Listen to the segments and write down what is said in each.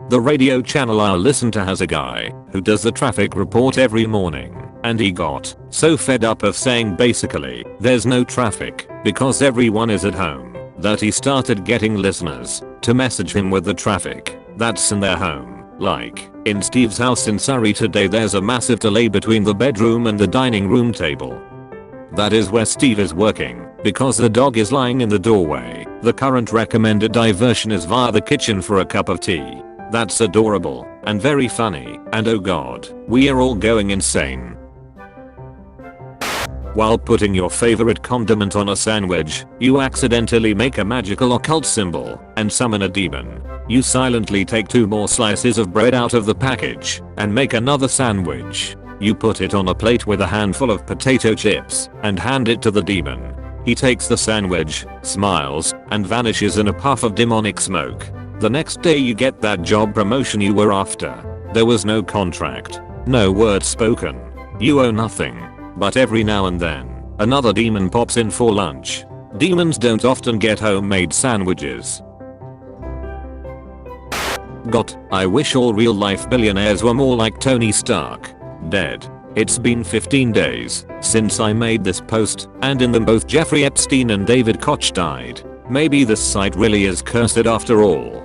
The radio channel I listen to has a guy who does the traffic report every morning, and he got so fed up of saying basically there's no traffic because everyone is at home that he started getting listeners to message him with the traffic that's in their home. Like, in Steve's house in Surrey today there's a massive delay between the bedroom and the dining room table. That is where Steve is working because the dog is lying in the doorway. The current recommended diversion is via the kitchen for a cup of tea. That's adorable and very funny, and oh god, we are all going insane. While putting your favorite condiment on a sandwich, you accidentally make a magical occult symbol and summon a demon. You silently take 2 more slices of bread out of the package and make another sandwich. You put it on a plate with a handful of potato chips and hand it to the demon. He takes the sandwich, smiles, and vanishes in a puff of demonic smoke. The next day you get that job promotion you were after. There was no contract, no word spoken. You owe nothing. But every now and then, another demon pops in for lunch. Demons don't often get homemade sandwiches. I wish all real life billionaires were more like Tony Stark. Dead. It's been 15 days since I made this post, and in them both Jeffrey Epstein and David Koch died. Maybe this site really is cursed after all.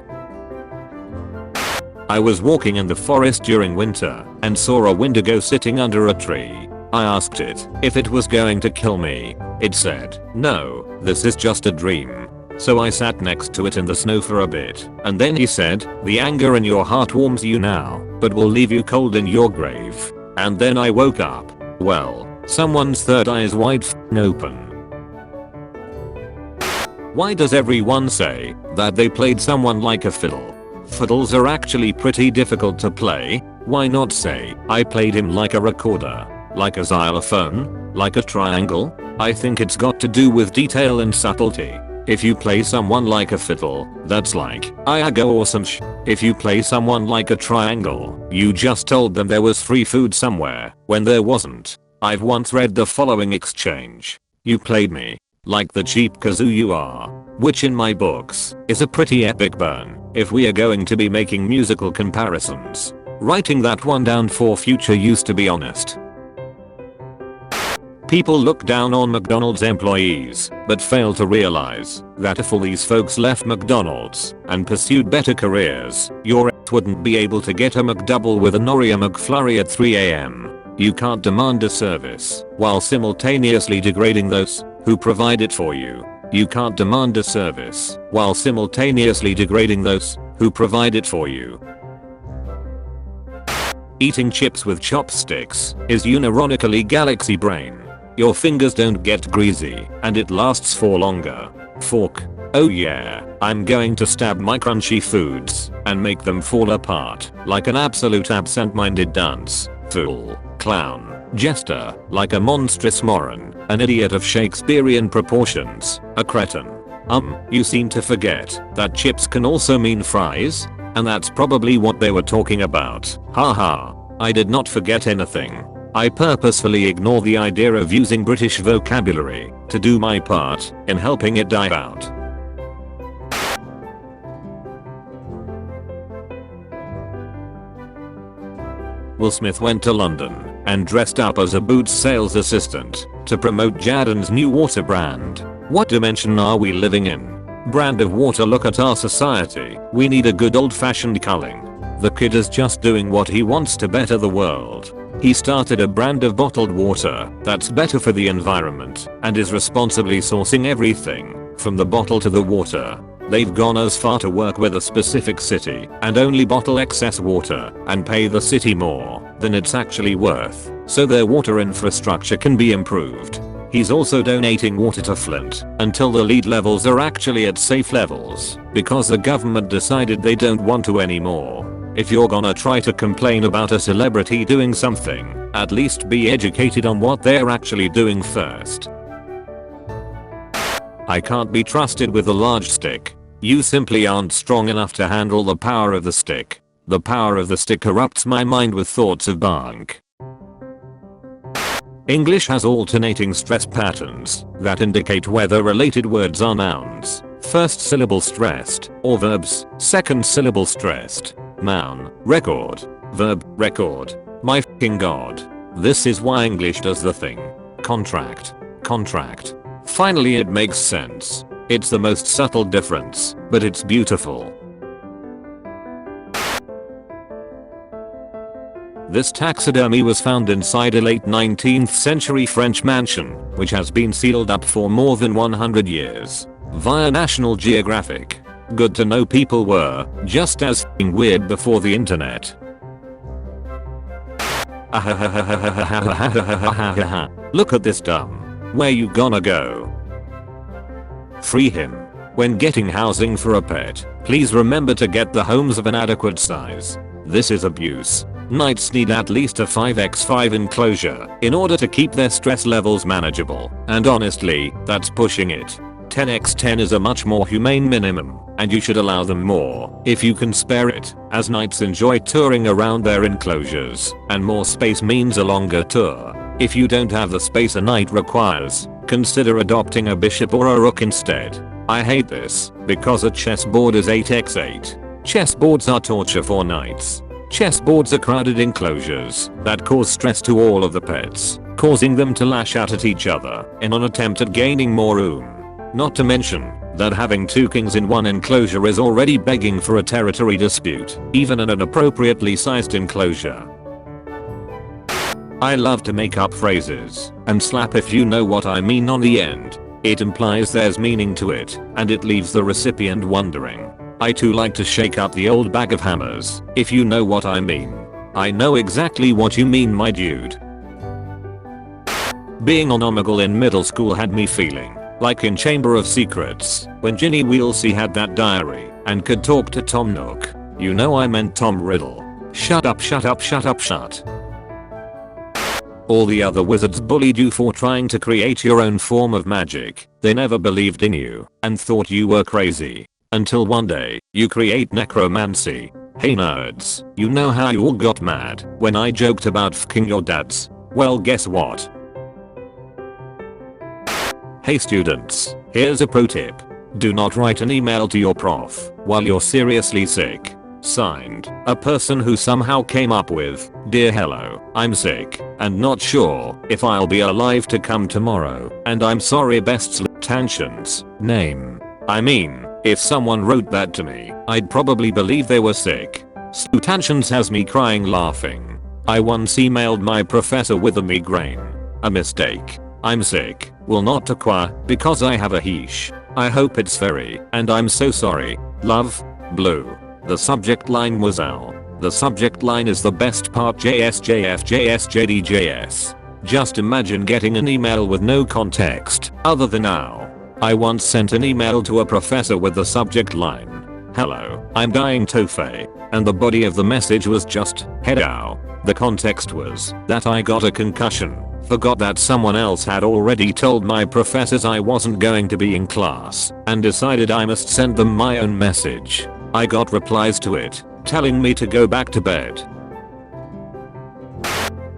I was walking in the forest during winter and saw a wendigo sitting under a tree. I asked it if it was going to kill me. It said, "No, this is just a dream." So I sat next to it in the snow for a bit, and then he said, "The anger in your heart warms you now, but will leave you cold in your grave." And then I woke up. Well, someone's third eye is wide open. Why does everyone say that they played someone like a fiddle? Fiddles are actually pretty difficult to play. Why not say, I played him like a recorder? Like a xylophone? Like a triangle? I think it's got to do with detail and subtlety. If you play someone like a fiddle, that's like, I go awesome sh. If you play someone like a triangle, you just told them there was free food somewhere, when there wasn't. I've once read the following exchange. You played me, like the cheap kazoo you are. Which in my books, is a pretty epic burn, if we are going to be making musical comparisons. Writing that one down for future use, to be honest. People look down on McDonald's employees, but fail to realize that if all these folks left McDonald's and pursued better careers, your ass wouldn't be able to get a McDouble with a nori McFlurry at 3 AM. You can't demand a service while simultaneously degrading those who provide it for you. You can't demand a service while simultaneously degrading those who provide it for you. Eating chips with chopsticks is unironically galaxy brain. Your fingers don't get greasy, and it lasts for longer. Fork. Oh yeah, I'm going to stab my crunchy foods and make them fall apart like an absolute absent-minded dunce, fool, clown, jester, like a monstrous moron, an idiot of Shakespearean proportions, a cretin. You seem to forget that chips can also mean fries? And that's probably what they were talking about. Haha. I did not forget anything. I purposefully ignore the idea of using British vocabulary to do my part in helping it die out. Will Smith went to London and dressed up as a boots sales assistant to promote Jadon's new water brand. What dimension are we living in? Brand of water, look at our society. We need a good old-fashioned culling. The kid is just doing what he wants to better the world. He started a brand of bottled water that's better for the environment and is responsibly sourcing everything from the bottle to the water. They've gone as far to work with a specific city and only bottle excess water and pay the city more than it's actually worth so their water infrastructure can be improved. He's also donating water to Flint until the lead levels are actually at safe levels because the government decided they don't want to anymore. If you're gonna try to complain about a celebrity doing something, at least be educated on what they're actually doing first. I can't be trusted with a large stick. You simply aren't strong enough to handle the power of the stick. The power of the stick corrupts my mind with thoughts of bunk. English has alternating stress patterns that indicate whether related words are nouns, first syllable stressed, or verbs, second syllable stressed. noun, record, verb, record. My fucking god. This is why English does the thing. Contract. Contract. Finally it makes sense. It's the most subtle difference, but it's beautiful. This taxidermy was found inside a late 19th century French mansion, which has been sealed up for more than 100 years. Via National Geographic. Good to know people were just as f***ing weird before the internet. Look at this dumb. Where you gonna go? Free him. When getting housing for a pet, please remember to get the homes of an adequate size. This is abuse. Knights need at least a 5x5 enclosure in order to keep their stress levels manageable, and honestly, that's pushing it. 10x10 is a much more humane minimum, and you should allow them more if you can spare it, as knights enjoy touring around their enclosures, and more space means a longer tour. If you don't have the space a knight requires, consider adopting a bishop or a rook instead. I hate this, because a chessboard is 8x8. Chessboards are torture for knights. Chessboards are crowded enclosures that cause stress to all of the pets, causing them to lash out at each other in an attempt at gaining more room. Not to mention that having two kings in one enclosure is already begging for a territory dispute, even in an appropriately sized enclosure. I love to make up phrases and slap if you know what I mean on the end. It implies there's meaning to it, and it leaves the recipient wondering. I too like to shake up the old bag of hammers, if you know what I mean. I know exactly what you mean, my dude. Being onomical in middle school had me feeling like in Chamber of Secrets, when Ginny Weasley had that diary and could talk to Tom Nook. You know I meant Tom Riddle. Shut up, shut up, shut up, shut. All the other wizards bullied you for trying to create your own form of magic. They never believed in you and thought you were crazy. Until one day, you create necromancy. Hey nerds, you know how you all got mad when I joked about fucking your dads? Well, guess what? Hey students, here's a pro tip. Do not write an email to your prof while you're seriously sick. Signed, a person who somehow came up with, "Dear hello, I'm sick and not sure if I'll be alive to come tomorrow, and I'm sorry, best tensions." Name. I mean, if someone wrote that to me, I'd probably believe they were sick. Slutantions has me crying laughing. I once emailed my professor with a migraine. A mistake. I'm sick. Will not acquire because I have a heesh. I hope it's very, and I'm so sorry. Love, Blue. The subject line was Al. The subject line is the best part. JSJFJSJDJS. Just imagine getting an email with no context other than Al. I once sent an email to a professor with the subject line, "Hello, I'm dying Tofay," and the body of the message was just, "Head ow." The context was that I got a concussion, forgot that someone else had already told my professors I wasn't going to be in class, and decided I must send them my own message. I got replies to it, telling me to go back to bed.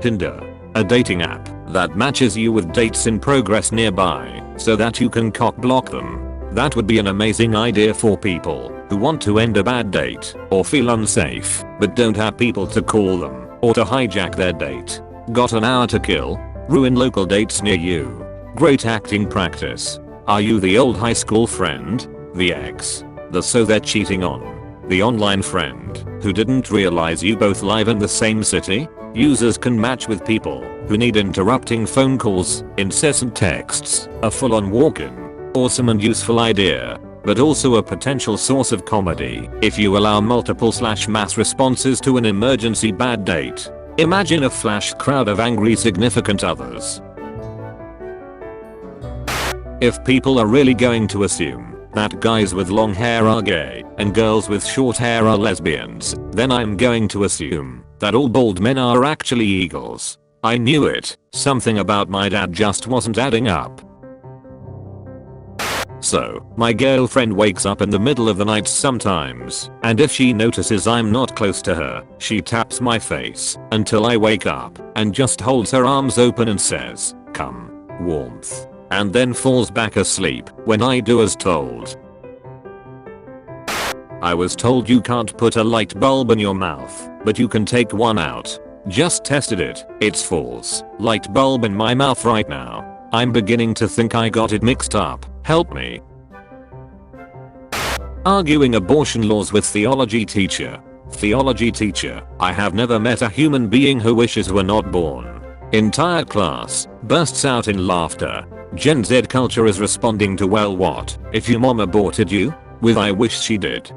Tinder. A dating app that matches you with dates in progress nearby so that you can cock block them. That would be an amazing idea for people who want to end a bad date or feel unsafe but don't have people to call them or to hijack their date. Got an hour to kill? Ruin local dates near you. Great acting practice. Are you the old high school friend? The ex? The so they're cheating on? The online friend who didn't realize you both live in the same city? Users can match with people who need interrupting phone calls, incessant texts, a full-on walk-in. Awesome and useful idea, but also a potential source of comedy if you allow multiple mass responses to an emergency bad date. Imagine a flash crowd of angry significant others. If people are really going to assume that guys with long hair are gay and girls with short hair are lesbians, then I'm going to assume that all bald men are actually eagles. I knew it. Something about my dad just wasn't adding up. So, my girlfriend wakes up in the middle of the night sometimes, and if she notices I'm not close to her, she taps my face until I wake up and just holds her arms open and says, "Come, warmth," and then falls back asleep when I do as told. I was told you can't put a light bulb in your mouth, but you can take one out. Just tested it. It's false. Light bulb in my mouth right now. I'm beginning to think I got it mixed up. Help me. Arguing abortion laws with theology teacher. Theology teacher, I have never met a human being who wishes were not born. Entire class bursts out in laughter. Gen Z culture is responding to well what if your mom aborted you? With I wish she did.